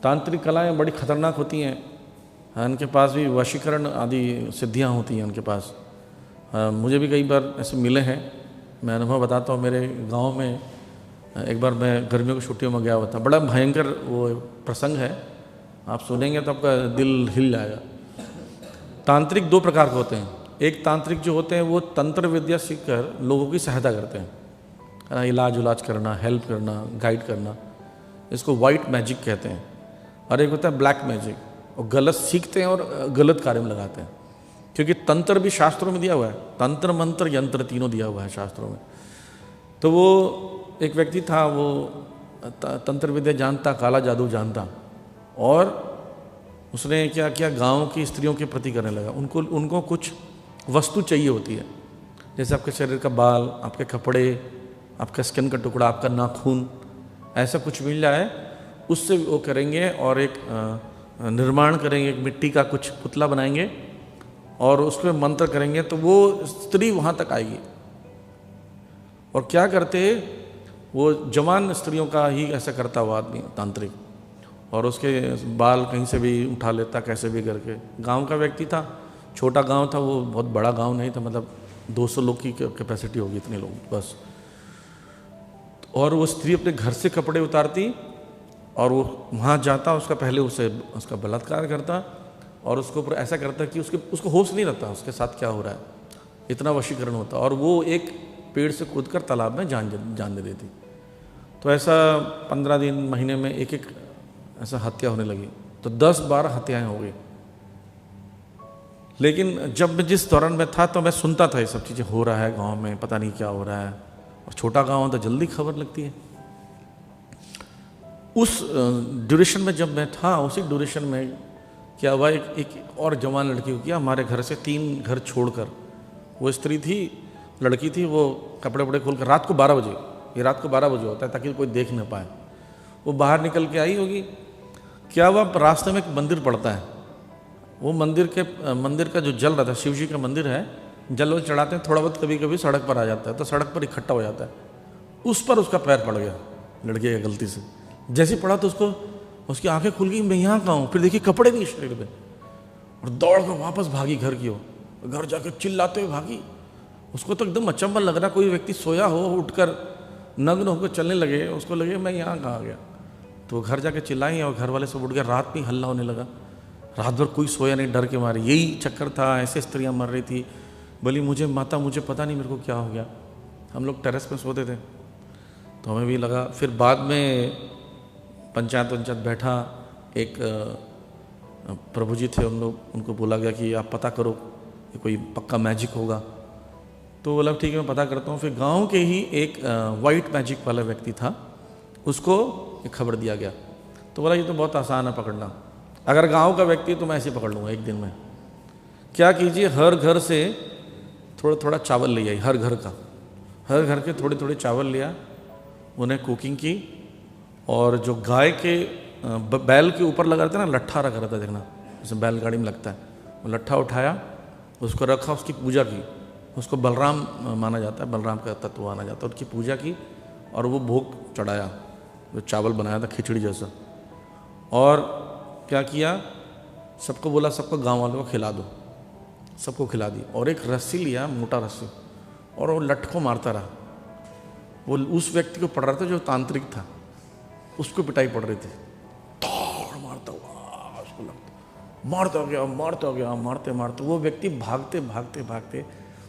तांत्रिक कलाएं बड़ी खतरनाक होती हैं। इनके पास भी वशीकरण आदि सिद्धियां होती हैं उनके पास। मुझे भी कई बार ऐसे मिले हैं। मैं अनुभव बताता हूँ। मेरे गांव में एक बार मैं गर्मियों की छुट्टियों में गया हुआ था। बड़ा भयंकर वो प्रसंग है, आप सुनेंगे तो आपका दिल हिल जाएगा। तांत्रिक दो प्रकार के होते हैं। एक तांत्रिक जो होते हैं वो तंत्र विद्या सीखकर लोगों की सहायता करते हैं, इलाज उलाज करना, हेल्प करना, गाइड करना, इसको वाइट मैजिक कहते हैं। और एक होता है ब्लैक मैजिक, और गलत सीखते हैं और गलत कार्य में लगाते हैं। क्योंकि तंत्र भी शास्त्रों में दिया हुआ है, तंत्र मंत्र यंत्र तीनों दिया हुआ है शास्त्रों में। तो वो एक व्यक्ति था, वो तंत्र विद्या जानता, काला जादू जानता, और उसने क्या किया, गांव की स्त्रियों के प्रति करने लगा। उनको कुछ वस्तु चाहिए होती है, जैसे आपके शरीर का बाल, आपके कपड़े, आपका स्किन का टुकड़ा, आपका नाखून, ऐसा कुछ मिल जाए उससे वो करेंगे। और एक निर्माण करेंगे, एक मिट्टी का कुछ पुतला बनाएंगे और उसमें मंत्र करेंगे तो वो स्त्री वहाँ तक आएगी। और क्या करते, वो जवान स्त्रियों का ही ऐसा करता हुआ आदमी तांत्रिक, और उसके बाल कहीं से भी उठा लेता, कैसे भी करके। गांव का व्यक्ति था, छोटा गांव था वो, बहुत बड़ा गांव नहीं था, मतलब 200 लोग की कैपेसिटी होगी, इतने लोग बस। और वो स्त्री अपने घर से कपड़े उतारती और वो वहाँ जाता, उसका पहले उसका बलात्कार करता और उसके ऊपर ऐसा करता कि उसको होश नहीं रहता उसके साथ क्या हो रहा है, इतना वशीकरण होता। और वो एक पेड़ से कूदकर तालाब में जान दे देती। तो ऐसा 15 दिन, महीने में एक ऐसा हत्या होने लगी। तो 10-12 हत्याएं हो गई। लेकिन जब मैं जिस दौरान में था तो मैं सुनता था ये सब चीज़ें हो रहा है गांव में, पता नहीं क्या हो रहा है। और छोटा गांव तो जल्दी खबर लगती है। उस ड्यूरेशन में जब मैं था, उसी ड्यूरेशन में क्या हुआ, एक और जवान लड़की को किया हमारे घर से 3 घर छोड़कर। वो स्त्री थी, लड़की थी, वो कपड़े वपड़े खोल कर रात को 12 बजे, ये रात को 12 बजे होता है ताकि कोई देख न पाए, वो बाहर निकल के आई होगी। क्या हुआ, रास्ते में एक मंदिर पड़ता है। वो मंदिर का जो जल रहता है, शिव जी का मंदिर है, जल वो चढ़ाते हैं, थोड़ा बहुत कभी कभी सड़क पर आ जाता है, तो सड़क पर इकट्ठा हो जाता है। उस पर उसका पैर पड़ गया लड़के की गलती से। जैसे पड़ा तो उसकी आंखें खुल गई, मैं यहाँ कहाँ हूँ। फिर देखिए कपड़े नहीं शरीर पे, और दौड़ कर वापस भागी घर की ओर। घर जाकर चिल्लाते हुए भागी। उसको तो एकदम अचंभा लग रहा, कोई व्यक्ति सोया हो, उठकर नग्न होकर चलने लगे, उसको लगे मैं यहाँ कहाँ आ गया। तो वो घर जाके चिल्लाई और घर वाले सब उठ गए। रात में हल्ला होने लगा, रात भर कोई सोया नहीं, डर के मारे। यही चक्कर था, ऐसे स्त्रियाँ मर रही थी। बोली मुझे माता, मुझे पता नहीं मेरे को क्या हो गया। हम लोग टेरेस पे सोते थे तो हमें भी लगा। फिर बाद में पंचायत बैठा, एक प्रभु जी थे, उनको बोला गया कि आप पता करो कि कोई पक्का मैजिक होगा। तो बोला ठीक है मैं पता करता हूँ। फिर गांव के ही एक वाइट मैजिक वाला व्यक्ति था, उसको एक खबर दिया गया। तो बोला ये तो बहुत आसान है पकड़ना, अगर गांव का व्यक्ति तो मैं ऐसे पकड़ लूँगा एक दिन में। क्या कीजिए, हर घर से थोड़ा थोड़ा चावल ले आई, हर घर के थोड़े थोड़े चावल लिया, उन्हें कुकिंग की। और जो गाय के बैल के ऊपर लगा रहता है ना, लट्ठा रखा रहता है, देखना जैसे बैलगाड़ी में लगता है, वो लट्ठा उठाया, उसको रखा, उसकी पूजा की। उसको बलराम माना जाता है, बलराम का तत्व माना जाता है। उसकी पूजा की और वो भोग चढ़ाया, जो चावल बनाया था खिचड़ी जैसा। और क्या किया, सबको बोला सबको गांव वालों को खिला दो, सबको खिला दी। और एक रस्सी लिया, मोटा रस्सी, और वो लठ को मारता रहा। वो उस व्यक्ति को पड़ रहा था जो तांत्रिक था, उसको पिटाई पड़ रही थी। दौड़ मारता हुआ उसको लगता, मारता गया, मारते वो व्यक्ति भागते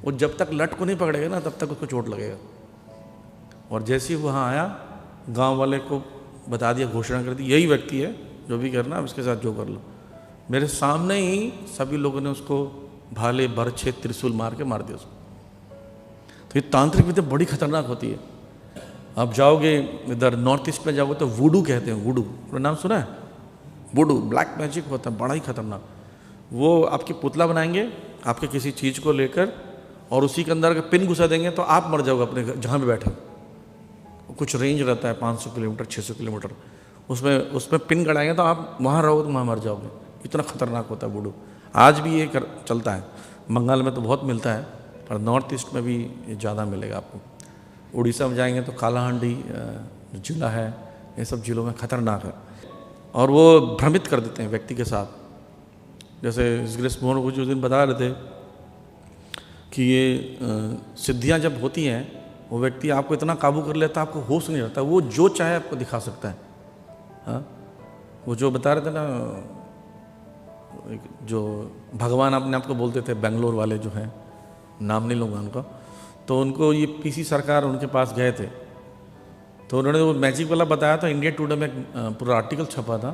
वो जब तक लठ को नहीं पकड़ेगा ना तब तक उसको चोट लगेगा। और जैसे ही वहाँ आया, गांव वाले को बता दिया, घोषणा कर दी, यही व्यक्ति है, जो भी करना अब इसके साथ जो कर लो। मेरे सामने ही सभी लोगों ने उसको भाले, बरछे, त्रिशूल मार दिया उसको। तो ये तांत्रिक विद्या बड़ी खतरनाक होती है। आप जाओगे इधर नॉर्थ ईस्ट में जाओगे तो वुडू कहते हैं, वुडू नाम सुना है? वुडू ब्लैक मैजिक होता है, बड़ा ही खतरनाक। वो आपकी पुतला बनाएंगे आपके किसी चीज़ को लेकर, और उसी के अंदर अगर पिन घुसा देंगे तो आप मर जाओगे अपने जहाँ पे बैठे। कुछ रेंज रहता है 500 किलोमीटर, 600 किलोमीटर, उसमें पिन गड़ाएंगे तो आप वहाँ रहोगे तो वहाँ मर जाओगे। इतना खतरनाक होता है वुडू। आज भी ये चलता है। बंगाल में तो बहुत मिलता है, पर नॉर्थ ईस्ट में भी ज़्यादा मिलेगा आपको। उड़ीसा में जाएंगे तो कालाहांडी जिला है, ये सब जिलों में खतरनाक है। और वो भ्रमित कर देते हैं व्यक्ति के साथ। जैसे ग्रेस मोहन कुछ उस दिन बता रहे थे कि ये सिद्धियां जब होती हैं वो व्यक्ति आपको इतना काबू कर लेता है, आपको होश नहीं रहता, वो जो चाहे आपको दिखा सकता है। हाँ, वो जो बता रहे थे ना, जो भगवान अपने आप को बोलते थे, बेंगलोर वाले जो हैं, नाम नहीं लूँगा उनका, तो उनको ये पीसी सरकार उनके पास गए थे, तो उन्होंने वो मैजिक वाला बताया था। इंडिया टुडे में पूरा आर्टिकल छपा था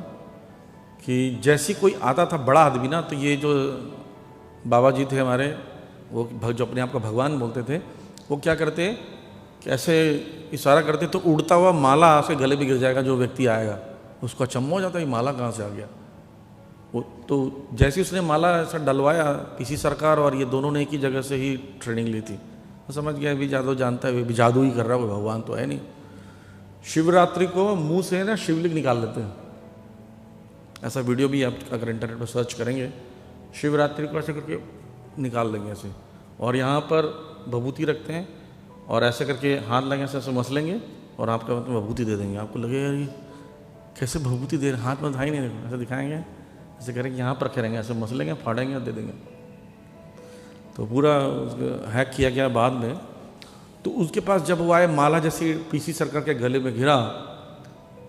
कि जैसी कोई आता था बड़ा आदमी ना, तो ये जो बाबा जी थे हमारे, वो जो अपने आप को भगवान बोलते थे, वो क्या करते कि ऐसे इशारा करते तो उड़ता हुआ माला से गले में गिर जाएगा जो व्यक्ति आएगा, उसको अचंभा हो जाता है ये माला कहाँ से आ गया। वो तो जैसे उसने माला ऐसा डलवाया, पीसी सरकार और ये दोनों ने एक ही जगह से ही ट्रेनिंग ली थी, तो समझ गया अभी जादू जानता है, अभी जादू ही कर रहा है, वो भगवान तो है नहीं। शिवरात्रि को मुंह से ना शिवलिंग निकाल लेते हैं, ऐसा वीडियो भी आप अगर इंटरनेट पर सर्च करेंगे, शिवरात्रि को ऐसे करके निकाल लेंगे ऐसे, और यहाँ पर भभूति रखते हैं और ऐसे करके हाथ लगे ऐसे मस लेंगे और आपका मतलब भभूति दे देंगे। आपको लगेगा यार ये कैसे भभूति दे रहे, हाथ में धाई नहीं, ऐसे दिखाएंगे, ऐसे करेंगे, यहाँ पर रखेंगे, ऐसे मस लेंगे, फाड़ेंगे और दे देंगे। तो पूरा हैक किया गया बाद में। तो उसके पास जब वो आए, माला जैसे पीसी सरकार के गले में गिरा,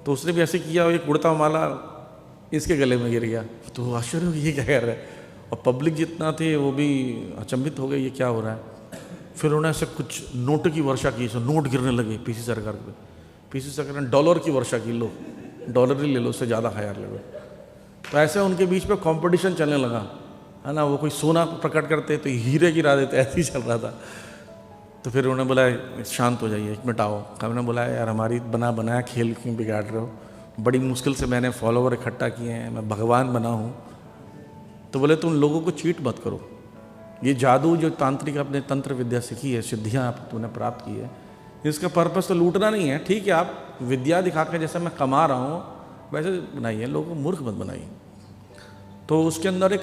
तो उसने भी ऐसे किया, एक उड़ता माला इसके गले में गिर गया। तो आश्चर्य हो ये क्या कर रहा है, और पब्लिक जितना थे वो भी अचंभित हो गए, ये क्या हो रहा है। फिर उन्होंने ऐसे कुछ नोट की वर्षा की, नोट गिरने लगे पीसी सरकार पे। पीसी सरकार ने डॉलर की वर्षा की, लो डॉलर ही ले लो, उससे ज़्यादा हायर ले लो। तो ऐसे उनके बीच में कंपटीशन चलने लगा, है ना। वो कोई सोना प्रकट करते तो हीरे गिरा देते, ऐसे ही चल रहा था। तो फिर उन्होंने बोला शांत हो जाइए, एक मिनट आओ। उन्होंने बोला यार हमारी बनाया खेल क्यों बिगाड़ रहे हो, बड़ी मुश्किल से मैंने फॉलोवर इकट्ठा किए हैं, मैं भगवान बना हूँ। तो बोले तुम लोगों को चीट मत करो, ये जादू जो तांत्रिक अपने तंत्र विद्या सीखी है, सिद्धियाँ आप तूने प्राप्त की है, इसका पर्पस तो लूटना नहीं है। ठीक है, आप विद्या दिखा के जैसे मैं कमा रहा हूँ वैसे बनाइए, लोगों को मूर्ख मत बनाइए। तो उसके अंदर एक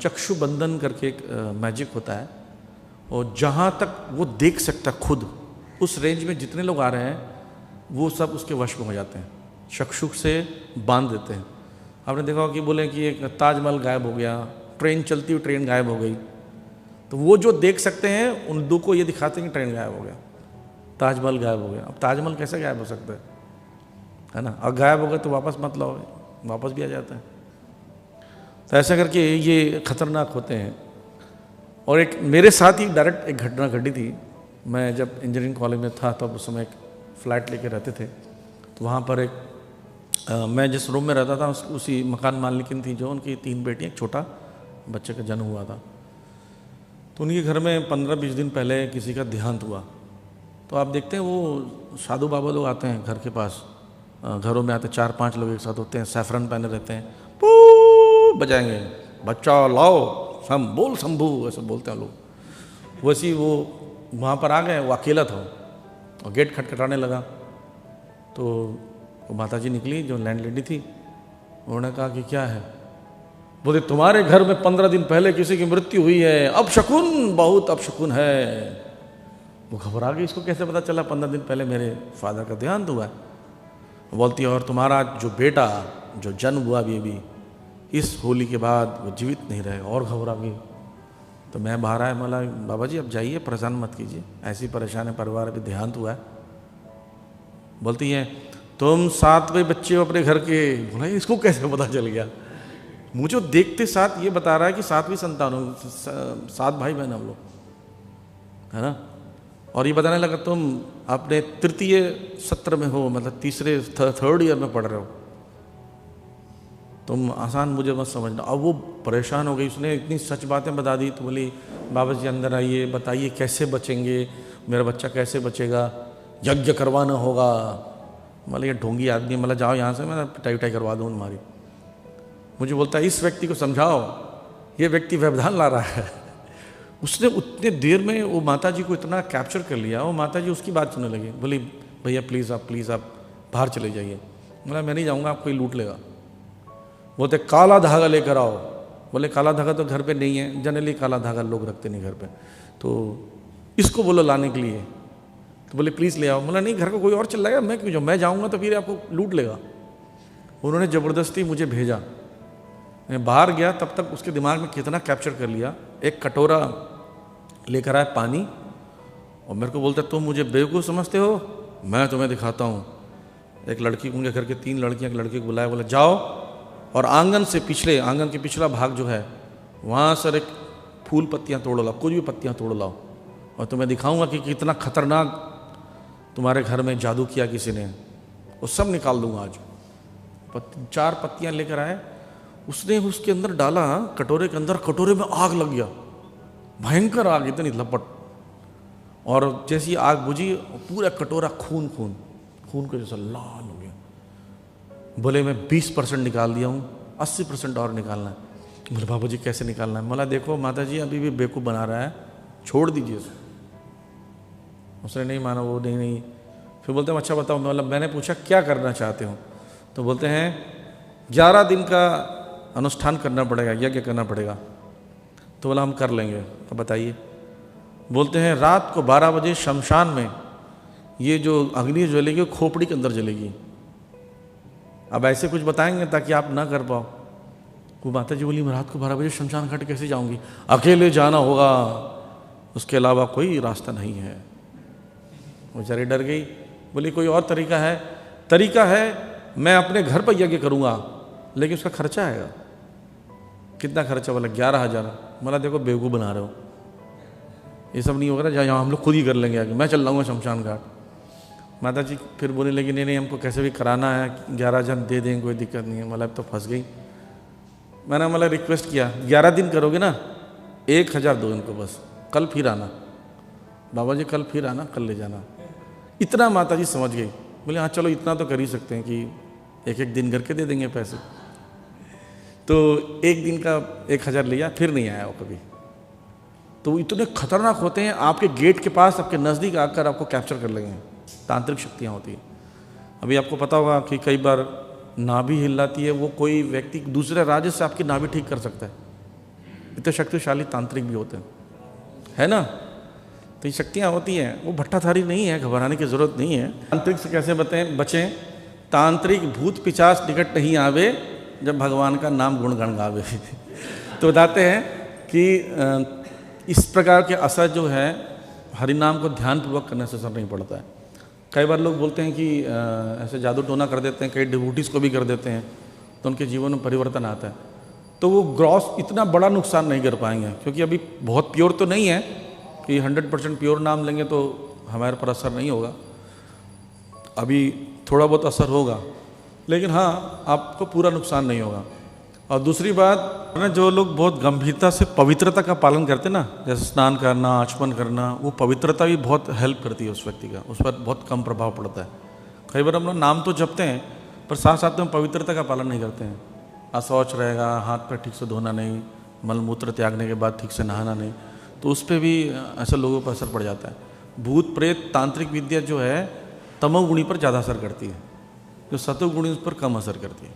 चक्षु बंधन करके एक मैजिक होता है, और जहाँ तक वो देख सकता खुद, उस रेंज में जितने लोग आ रहे हैं वो सब उसके वश में हो जाते हैं, चक्षु से बांध देते हैं। आपने देखा कि बोले कि एक ताजमहल गायब हो गया, ट्रेन चलती हुई ट्रेन गायब हो गई, तो वो जो देख सकते हैं उन दो को ये दिखाते हैं कि ट्रेन गायब हो गया, ताजमहल गायब हो गया। अब ताजमहल कैसे गायब हो सकता है ना। अब गायब हो गया तो वापस मत लाओ, वापस भी आ जाता है। तो ऐसा करके ये खतरनाक होते हैं। और एक मेरे साथ ही डायरेक्ट एक घटना घटी थी। मैं जब इंजीनियरिंग कॉलेज में था तब उस समय एक फ्लैट लेके रहते थे, तो वहाँ पर एक मैं जिस रूम में रहता था उसी मकान मालिकिन थी, जो उनकी 3 बेटियाँ, एक छोटा बच्चे का जन्म हुआ था। तो उनके घर में 15-20 दिन पहले किसी का देहांत हुआ। तो आप देखते हैं वो साधु बाबा लोग आते हैं घर के पास, घरों में आते 4-5 लोग एक साथ होते हैं, सैफरन पहने रहते हैं, पू बजाएंगे, बच्चा लाओ बोल शंभू, ऐसे बोलते हैं लोग। वैसे ही वो वहाँ पर आ गए, वो अकेला था और गेट खटखटाने लगा। तो वो माता जी निकली जो लैंडलेडी थी, उन्होंने कहा कि क्या है। बोले तुम्हारे घर में 15 दिन पहले किसी की मृत्यु हुई है, अब शकुन, बहुत अब शकुन है। वो घबरा गई, इसको कैसे पता चला 15 दिन पहले मेरे फादर का देहांत हुआ है। बोलती है और तुम्हारा जो बेटा जो जन्म हुआ अभी इस होली के बाद वो जीवित नहीं रहे, और घबरा गई। तो मैं बाहर आया, बोला बाबा जी अब जाइए, परेशान मत कीजिए, ऐसी परेशान है परिवार, अभी देहांत हुआ है। बोलती है तुम 7वें बच्चे हो अपने घर के। बोला इसको कैसे पता चल गया। मुझे देखते साथ ये बता रहा है कि 7वीं संतान हो, 7 भाई बहन हम लोग, है ना। और ये बताने लगा तुम अपने 3य सत्र में हो, मतलब 3rd ईयर में पढ़ रहे हो, तुम आसान मुझे मत समझना। अब वो परेशान हो गई, उसने इतनी सच बातें बता दी। तो बोली बाबा जी अंदर आइए, बताइए कैसे बचेंगे, मेरा बच्चा कैसे बचेगा, यज्ञ करवाना होगा। मतलब ये ढोंगी आदमी, मतलब जाओ यहाँ से, मैं पिटाई उटाई करवा दूँ तुम्हारी। मुझे बोलता है इस व्यक्ति को समझाओ, ये व्यक्ति व्यवधान ला रहा है। उसने उतने देर में वो माता जी को इतना कैप्चर कर लिया, वो माता जी उसकी बात सुनने लगी। बोली भैया प्लीज़ आप बाहर चले जाइए। बोला मैं नहीं जाऊँगा, आपको ही लूट लेगा। बोलते काला धागा लेकर आओ। बोले काला धागा तो घर पे नहीं है, जनरली काला धागा लोग रखते नहीं घर पे, तो इसको बोलो लाने के लिए। तो बोले प्लीज़ ले आओ। बोला नहीं घर को कोई और चिल्लाएगा, मैं क्यों जाऊँ, मैं जाऊँगा तो फिर आपको लूट लेगा। उन्होंने ज़बरदस्ती मुझे भेजा। मैं बाहर गया तब तक उसके दिमाग में कितना कैप्चर कर लिया। एक कटोरा लेकर आए पानी और मेरे को बोलता तुम मुझे बेवकूफ़ समझते हो, मैं तुम्हें दिखाता हूँ। एक लड़की, उनके घर के 3 लड़कियाँ, एक लड़के को बुलाया, बोला जाओ और आंगन के पिछला भाग जो है वहाँ सर एक फूल पत्तियाँ तोड़ लाओ, कुछ भी पत्तियाँ तोड़ लाओ और तुम्हें दिखाऊंगा कि कितना खतरनाक तुम्हारे घर में जादू किया किसी ने, वो सब निकाल दूंगा आज। 4 पत्तियाँ लेकर आए, उसने उसके अंदर डाला कटोरे के अंदर, कटोरे में आग लग गया, भयंकर आग, इतनी लपट। और जैसी आग बुझी पूरा कटोरा खून के जैसा लाल हो गया। बोले मैं 20% निकाल दिया हूँ, 80% और निकालना है। बोले बाबू जी कैसे निकालना है? बोला देखो माता जी अभी भी बेवकूफ़ बना रहा है, छोड़ दीजिए उसे। उसने नहीं माना, वो नहीं। फिर बोलते हैं अच्छा बताओ। मतलब मैंने पूछा क्या करना चाहते हो? तो बोलते हैं 11 दिन का अनुष्ठान करना पड़ेगा, यज्ञ करना पड़ेगा। तो बोला हम कर लेंगे। तो बताइए। बोलते हैं रात को 12 बजे शमशान में ये जो अग्नि जलेगी वो खोपड़ी के अंदर जलेगी। अब ऐसे कुछ बताएंगे ताकि आप ना कर पाओ। वो माता जी बोली मैं रात को 12 बजे शमशान घाट कैसे जाऊंगी? अकेले जाना होगा, उसके अलावा कोई रास्ता नहीं है। वो बेचारी डर गई। बोली कोई और तरीका है? तरीका है मैं अपने घर पर यज्ञ करूँगा, लेकिन उसका खर्चा आएगा। कितना खर्चा? बोला 11,000। बोला देखो बेवकूफ़ बना रहे हो, ये सब नहीं होगा ना, जहाँ हम लोग खुद ही कर लेंगे आगे, मैं चल जाऊँगा शमशान घाट। माता जी फिर बोलने लगी नहीं हमको कैसे भी कराना है, 11,000 दे देंगे, कोई दिक्कत नहीं है। मतलब तो फंस गई। मैंने मतलब रिक्वेस्ट किया 11 दिन करोगे ना, 1,000 दो इनको बस, कल फिर आना। बाबा जी कल फिर आना, कल ले जाना। इतना माता जी समझ गई। बोले हाँ चलो इतना तो कर ही सकते हैं कि एक दिन करके दे देंगे पैसे। तो एक दिन का 1,000 लिया, फिर नहीं आया वो कभी। तो इतने खतरनाक होते हैं, आपके गेट के पास आपके नज़दीक आकर आपको कैप्चर कर लेंगे। तांत्रिक शक्तियाँ होती हैं। अभी आपको पता होगा कि कई बार नाभि हिलाती है, वो कोई व्यक्ति दूसरे राज्य से आपकी नाभि ठीक कर सकता है। इतने शक्तिशाली तांत्रिक भी होते हैं, है ना? तो ये शक्तियाँ होती हैं, वो भट्टाधारी नहीं है, घबराने की ज़रूरत नहीं है। तांत्रिक से कैसे बचें? तांत्रिक भूत पिशाच निकट नहीं आवे, जब भगवान का नाम गुणगण गावे। तो बताते हैं कि इस प्रकार के असर जो है हरिनाम को ध्यानपूर्वक करने से असर नहीं पड़ता है। कई बार लोग बोलते हैं कि ऐसे जादू टोना कर देते हैं, कई डिवोटीज़ को भी कर देते हैं, तो उनके जीवन में परिवर्तन आता है। तो वो ग्रॉस इतना बड़ा नुकसान नहीं कर पाएंगे, क्योंकि अभी बहुत प्योर तो नहीं है कि 100% प्योर नाम लेंगे तो हमारे पर असर नहीं होगा। अभी थोड़ा बहुत असर होगा, लेकिन हाँ आपको पूरा नुकसान नहीं होगा। और दूसरी बात, जो लोग बहुत गंभीरता से पवित्रता का पालन करते हैं ना, जैसे स्नान करना, आचमन करना, वो पवित्रता भी बहुत हेल्प करती है उस व्यक्ति का, उस पर बहुत कम प्रभाव पड़ता है। कई बार हम लोग नाम तो जपते हैं पर साथ साथ में पवित्रता का पालन नहीं करते हैं। अशौच रहेगा, हाथ पैर ठीक से धोना नहीं, मलमूत्र त्यागने के बाद ठीक से नहाना नहीं, तो उस पर भी ऐसे लोगों पर असर पड़ जाता है। भूत प्रेत तांत्रिक विद्या जो है तमोगुणी पर ज़्यादा असर करती है, जो सतोगुणी उस पर कम असर करती है।